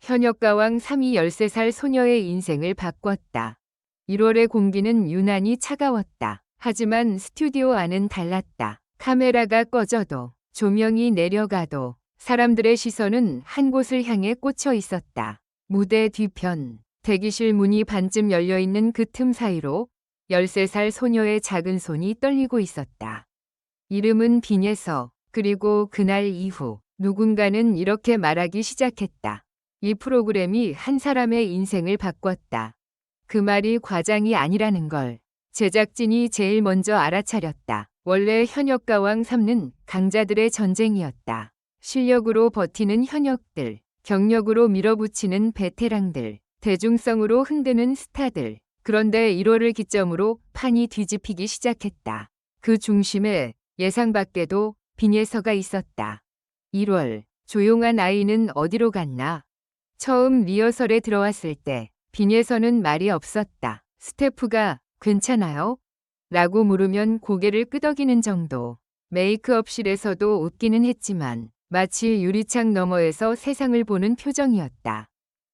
현역가왕 3이 13살 소녀의 인생을 바꿨다. 1월의 공기는 유난히 차가웠다. 하지만 스튜디오 안은 달랐다. 카메라가 꺼져도 조명이 내려가도 사람들의 시선은 한 곳을 향해 꽂혀 있었다. 무대 뒤편, 대기실 문이 반쯤 열려있는 그 틈 사이로 13살 소녀의 작은 손이 떨리고 있었다. 이름은 빈예서. 그리고 그날 이후 누군가는 이렇게 말하기 시작했다. 이 프로그램이 한 사람의 인생을 바꿨다. 그 말이 과장이 아니라는 걸 제작진이 제일 먼저 알아차렸다. 원래 현역가왕 3는 강자들의 전쟁이었다. 실력으로 버티는 현역들, 경력으로 밀어붙이는 베테랑들, 대중성으로 흔드는 스타들. 그런데 1월을 기점으로 판이 뒤집히기 시작했다. 그 중심에 예상 밖에도 빈예서가 있었다. 1월, 조용한 아이는 어디로 갔나? 처음 리허설에 들어왔을 때 빈예서는 말이 없었다. 스태프가 괜찮아요? 라고 물으면 고개를 끄덕이는 정도. 메이크업실에서도 웃기는 했지만 마치 유리창 너머에서 세상을 보는 표정이었다.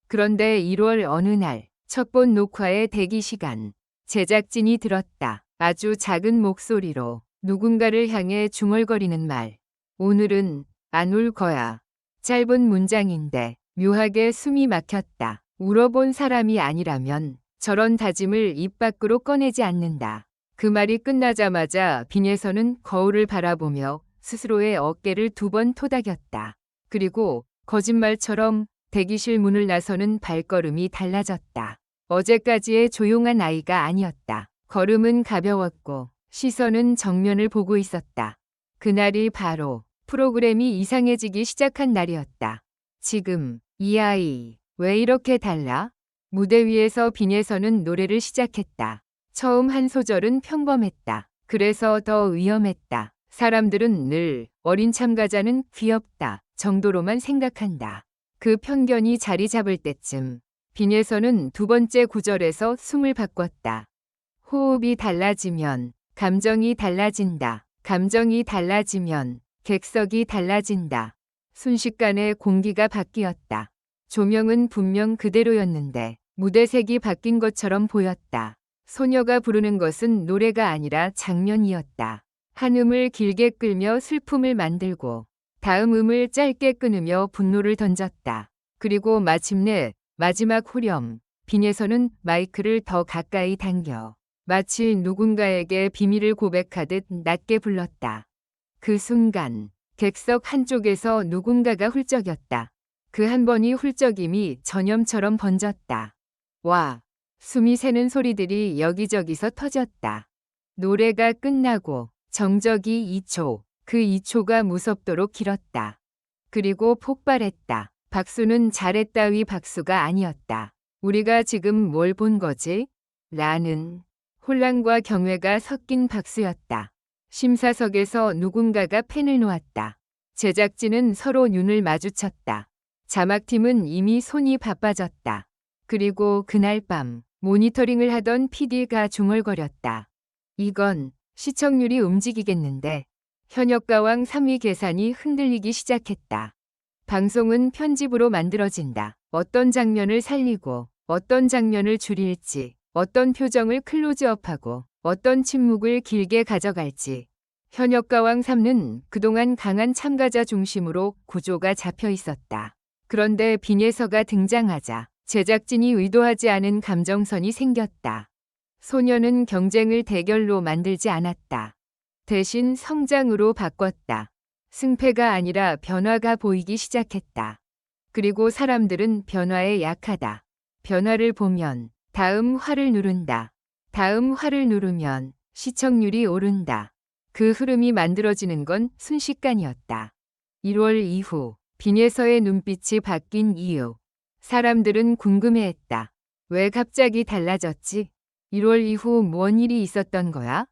그런데 1월 어느 날 첫 본 녹화의 대기 시간, 제작진이 들었다. 아주 작은 목소리로 누군가를 향해 중얼거리는 말. 오늘은 안 울 거야. 짧은 문장인데 묘하게 숨이 막혔다. 울어본 사람이 아니라면 저런 다짐을 입 밖으로 꺼내지 않는다. 그 말이 끝나자마자 빈예서는 거울을 바라보며 스스로의 어깨를 2번 토닥였다. 그리고 거짓말처럼 대기실 문을 나서는 발걸음이 달라졌다. 어제까지의 조용한 아이가 아니었다. 걸음은 가벼웠고 시선은 정면을 보고 있었다. 그날이 바로 프로그램이 이상해지기 시작한 날이었다. 지금 이 아이 왜 이렇게 달라? 무대 위에서 빈예서는 노래를 시작했다. 처음 한 소절은 평범했다. 그래서 더 위험했다. 사람들은 늘 어린 참가자는 귀엽다 정도로만 생각한다. 그 편견이 자리 잡을 때쯤 빈예서는 2번째 구절에서 숨을 바꿨다. 호흡이 달라지면 감정이 달라진다. 감정이 달라지면 객석이 달라진다. 순식간에 공기가 바뀌었다. 조명은 분명 그대로였는데 무대색이 바뀐 것처럼 보였다. 소녀가 부르는 것은 노래가 아니라 장면이었다. 한 음을 길게 끌며 슬픔을 만들고 다음 음을 짧게 끊으며 분노를 던졌다. 그리고 마침내 마지막 후렴, 빈예서는 마이크를 더 가까이 당겨 마치 누군가에게 비밀을 고백하듯 낮게 불렀다. 그 순간 객석 한쪽에서 누군가가 훌쩍였다. 그 한 번이 훌쩍임이 전염처럼 번졌다. 와! 숨이 새는 소리들이 여기저기서 터졌다. 노래가 끝나고 정적이 2초, 그 2초가 무섭도록 길었다. 그리고 폭발했다. 박수는 잘했다위 박수가 아니었다. 우리가 지금 뭘 본 거지? 라는 혼란과 경외가 섞인 박수였다. 심사석에서 누군가가 펜을 놓았다. 제작진은 서로 눈을 마주쳤다. 자막팀은 이미 손이 바빠졌다. 그리고 그날 밤 모니터링을 하던 PD가 중얼거렸다. 이건 시청률이 움직이겠는데. 현역가왕 3위 계산이 흔들리기 시작했다. 방송은 편집으로 만들어진다. 어떤 장면을 살리고 어떤 장면을 줄일지, 어떤 표정을 클로즈업하고 어떤 침묵을 길게 가져갈지. 현역가왕 3는 그동안 강한 참가자 중심으로 구조가 잡혀 있었다. 그런데 빈예서가 등장하자 제작진이 의도하지 않은 감정선이 생겼다. 소녀는 경쟁을 대결로 만들지 않았다. 대신 성장으로 바꿨다. 승패가 아니라 변화가 보이기 시작했다. 그리고 사람들은 변화에 약하다. 변화를 보면 다음 화를 누른다. 다음 화를 누르면 시청률이 오른다. 그 흐름이 만들어지는 건 순식간이었다. 1월 이후 빈예서의 눈빛이 바뀐 이유. 사람들은 궁금해했다. 왜 갑자기 달라졌지? 1월 이후 뭔 일이 있었던 거야?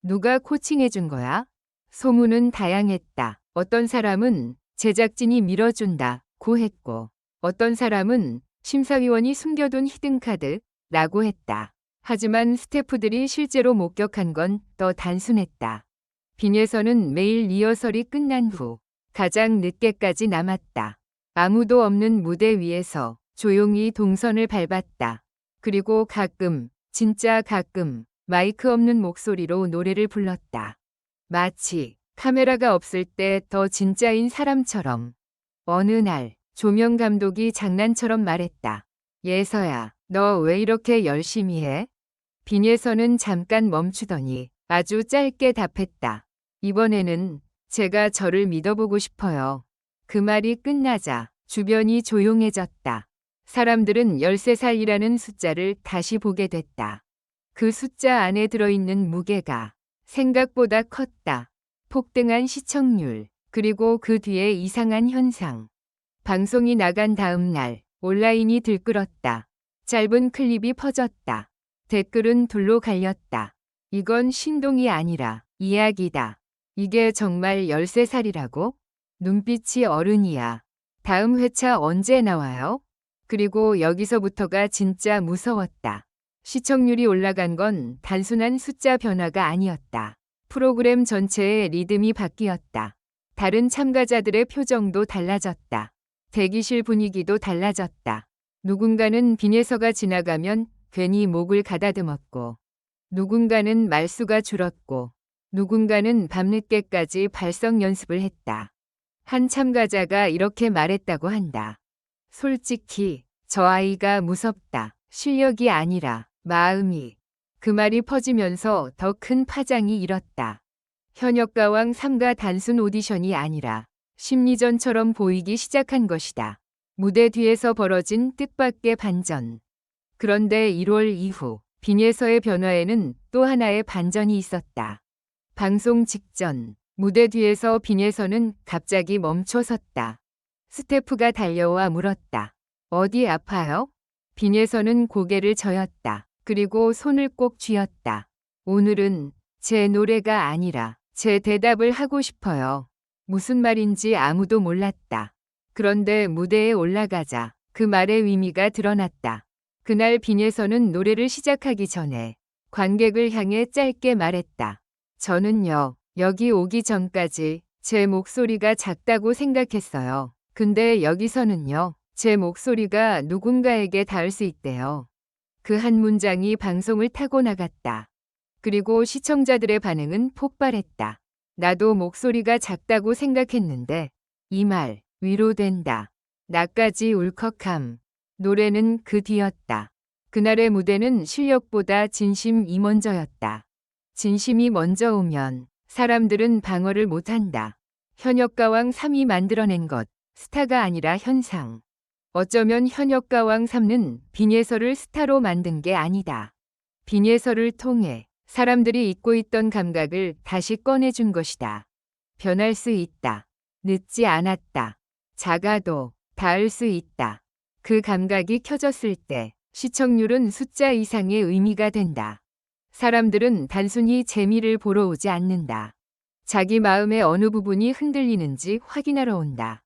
누가 코칭해준 거야? 소문은 다양했다. 어떤 사람은 제작진이 밀어준다고 했고, 어떤 사람은 심사위원이 숨겨둔 히든카드라고 했다. 하지만 스태프들이 실제로 목격한 건 더 단순했다. 빈예서는 매일 리허설이 끝난 후 가장 늦게까지 남았다. 아무도 없는 무대 위에서 조용히 동선을 밟았다. 그리고 가끔, 진짜 가끔 마이크 없는 목소리로 노래를 불렀다. 마치 카메라가 없을 때 더 진짜인 사람처럼. 어느 날 조명 감독이 장난처럼 말했다. 예서야, 너 왜 이렇게 열심히 해? 빈예서는 잠깐 멈추더니 아주 짧게 답했다. 이번에는 제가 저를 믿어보고 싶어요. 그 말이 끝나자 주변이 조용해졌다. 사람들은 13살이라는 숫자를 다시 보게 됐다. 그 숫자 안에 들어있는 무게가 생각보다 컸다. 폭등한 시청률, 그리고 그 뒤에 이상한 현상. 방송이 나간 다음 날 온라인이 들끓었다. 짧은 클립이 퍼졌다. 댓글은 둘로 갈렸다. 이건 신동이 아니라 이야기다. 이게 정말 13살이라고? 눈빛이 어른이야. 다음 회차 언제 나와요? 그리고 여기서부터가 진짜 무서웠다. 시청률이 올라간 건 단순한 숫자 변화가 아니었다. 프로그램 전체의 리듬이 바뀌었다. 다른 참가자들의 표정도 달라졌다. 대기실 분위기도 달라졌다. 누군가는 빈예서가 지나가면 괜히 목을 가다듬었고, 누군가는 말수가 줄었고, 누군가는 밤늦게까지 발성 연습을 했다. 한 참가자가 이렇게 말했다고 한다. 솔직히 저 아이가 무섭다. 실력이 아니라 마음이. 그 말이 퍼지면서 더 큰 파장이 일었다. 현역가왕 3가 단순 오디션이 아니라 심리전처럼 보이기 시작한 것이다. 무대 뒤에서 벌어진 뜻밖의 반전. 그런데 1월 이후 빈예서의 변화에는 또 하나의 반전이 있었다. 방송 직전 무대 뒤에서 빈예서는 갑자기 멈춰섰다. 스태프가 달려와 물었다. 어디 아파요? 빈예서는 고개를 저었다. 그리고 손을 꼭 쥐었다. 오늘은 제 노래가 아니라 제 대답을 하고 싶어요. 무슨 말인지 아무도 몰랐다. 그런데 무대에 올라가자 그 말의 의미가 드러났다. 그날 빈예서는 노래를 시작하기 전에 관객을 향해 짧게 말했다. 저는요, 여기 오기 전까지 제 목소리가 작다고 생각했어요. 근데 여기서는요, 제 목소리가 누군가에게 닿을 수 있대요. 그 한 문장이 방송을 타고 나갔다. 그리고 시청자들의 반응은 폭발했다. 나도 목소리가 작다고 생각했는데 이 말 위로된다. 나까지 울컥함. 노래는 그 뒤였다. 그날의 무대는 실력보다 진심이 먼저였다. 진심이 먼저 오면 사람들은 방어를 못한다. 현역가왕 3이 만들어낸 것, 스타가 아니라 현상. 어쩌면 현역가왕 3는 빈예서를 스타로 만든 게 아니다. 빈예서를 통해 사람들이 잊고 있던 감각을 다시 꺼내준 것이다. 변할 수 있다. 늦지 않았다. 작아도 닿을 수 있다. 그 감각이 켜졌을 때 시청률은 숫자 이상의 의미가 된다. 사람들은 단순히 재미를 보러 오지 않는다. 자기 마음의 어느 부분이 흔들리는지 확인하러 온다.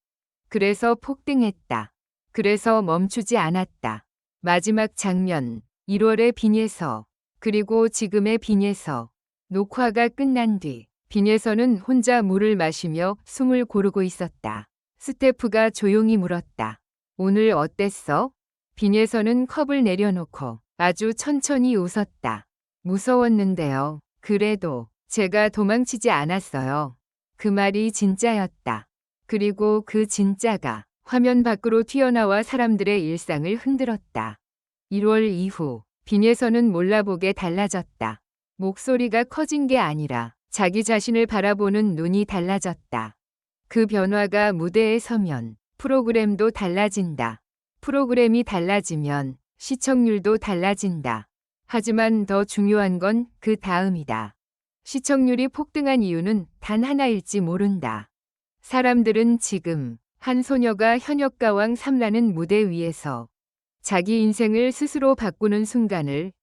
그래서 폭등했다. 그래서 멈추지 않았다. 마지막 장면, 1월의 빈예서, 그리고 지금의 빈예서. 녹화가 끝난 뒤 빈예서는 혼자 물을 마시며 숨을 고르고 있었다. 스태프가 조용히 물었다. 오늘 어땠어? 빈예서는 컵을 내려놓고 아주 천천히 웃었다. 무서웠는데요. 그래도 제가 도망치지 않았어요. 그 말이 진짜였다. 그리고 그 진짜가 화면 밖으로 튀어나와 사람들의 일상을 흔들었다. 1월 이후 빈예서는 몰라보게 달라졌다. 목소리가 커진 게 아니라 자기 자신을 바라보는 눈이 달라졌다. 그 변화가 무대에 서면 프로그램도 달라진다. 프로그램이 달라지면 시청률도 달라진다. 하지만 더 중요한 건 그 다음이다. 시청률이 폭등한 이유는 단 하나일지 모른다. 사람들은 지금 한 소녀가 현역가왕 3라는 무대 위에서 자기 인생을 스스로 바꾸는 순간을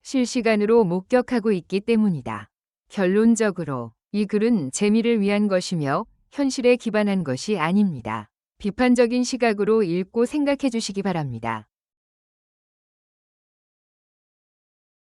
실시간으로 목격하고 있기 때문이다. 결론적으로 이 글은 재미를 위한 것이며 현실에 기반한 것이 아닙니다. 비판적인 시각으로 읽고 생각해 주시기 바랍니다.